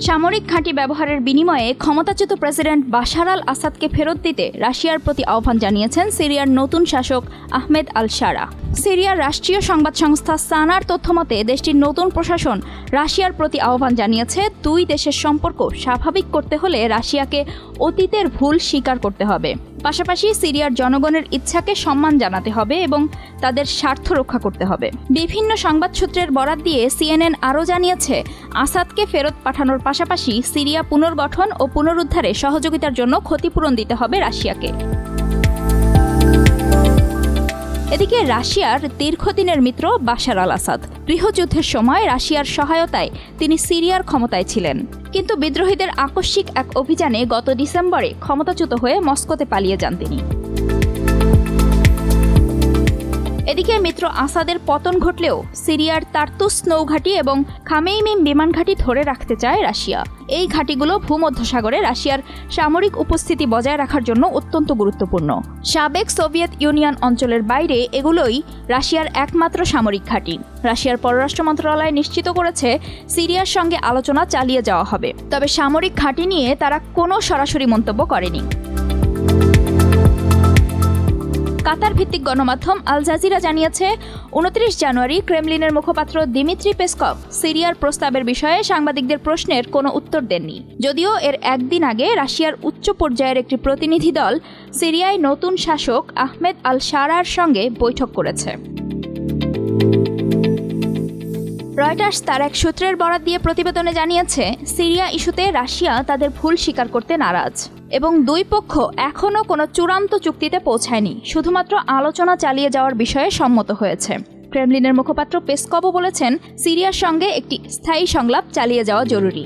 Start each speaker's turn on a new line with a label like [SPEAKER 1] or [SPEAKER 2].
[SPEAKER 1] সামরিক ঘাঁটি ব্যবহারের বিনিময়ে ক্ষমতাচ্যুত প্রেসিডেন্ট বাশার আল আসাদকে ফেরত দিতে রাশিয়ার প্রতি আহ্বান জানিয়েছেন সিরিয়ার নতুন শাসক আহমেদ আল শারা। সিরিয়ার রাষ্ট্রীয় সংবাদ সংস্থা সানার তথ্যমতে দেশটির নতুন প্রশাসন রাশিয়ার প্রতি আহ্বান জানিয়েছে, দুই দেশের সম্পর্ক স্বাভাবিক করতে হলে রাশিয়াকে অতীতের ভুল স্বীকার করতে হবে। পাশাপাশি সিরিয়ার জনগণের ইচ্ছাকে সম্মান জানাতে হবে এবং তাদের স্বার্থ রক্ষা করতে হবে। বিভিন্ন সংবাদ সূত্রের বরাত দিয়ে CNN আরও জানিয়েছে, আসাদকে ফেরত পাঠানোর পাশাপাশি সিরিয়া পুনর্গঠন ও পুনরুদ্ধারে সহযোগিতার জন্য ক্ষতিপূরণ দিতে হবে রাশিয়াকে। এদিকে রাশিয়ার দীর্ঘদিনের মিত্র বাশার আল আসাদ। গৃহযুদ্ধের সময় রাশিয়ার সহায়তায় তিনি সিরিয়ার ক্ষমতায় ছিলেন, কিন্তু বিদ্রোহীদের আকস্মিক এক অভিযানে গত ডিসেম্বরে ক্ষমতাচ্যুত হয়ে মস্কোতে পালিয়ে যান তিনি। এদিকে মিত্র আসাদের পতন ঘটলেও সিরিয়ার তার্তুস নৌঘাঁটি এবং খামেইমিম বিমান ঘাঁটি ধরে রাখতে চায় রাশিয়া। এই ঘাঁটিগুলো ভূমধ্যসাগরে রাশিয়ার সামরিক উপস্থিতি বজায় রাখার জন্য অত্যন্ত গুরুত্বপূর্ণ। সাবেক সোভিয়েত ইউনিয়ন অঞ্চলের বাইরে এগুলোই রাশিয়ার একমাত্র সামরিক ঘাঁটি। রাশিয়ার পররাষ্ট্র মন্ত্রণালয় নিশ্চিত করেছে, সিরিয়ার সঙ্গে আলোচনা চালিয়ে যাওয়া হবে, তবে সামরিক ঘাঁটি নিয়ে তারা কোনো সরাসরি মন্তব্য করেনি। কাতার ভিত্তিক গণমাধ্যম আল জাজিরা জানিয়েছে, 29 জানুয়ারি ক্রেমলিনের মুখপাত্র দিমিত্রি পেসকভ সিরিয়ার প্রস্তাবের বিষয়ে সাংবাদিকদের প্রশ্নের কোনো উত্তর দেননি। যদিও এর একদিন আগে রাশিয়ার উচ্চ পর্যায়ের একটি প্রতিনিধি দল সিরিয়ায় নতুন শাসক আহমেদ আল শারার সঙ্গে বৈঠক করেছে। রয়টার্স তার এক সূত্রের বরাত দিয়ে প্রতিবেদনে জানিয়েছে, সিরিয়া ইস্যুতে রাশিয়া তাদের ভুল স্বীকার করতে নারাজ এবং দুই পক্ষ এখনও কোনো চূড়ান্ত চুক্তিতে পৌঁছায়নি, শুধুমাত্র আলোচনা চালিয়ে যাওয়ার বিষয়ে সম্মত হয়েছে। ক্রেমলিনের মুখপাত্র পেসকভও বলেছেন, সিরিয়ার সঙ্গে একটি স্থায়ী সংলাপ চালিয়ে যাওয়া জরুরি।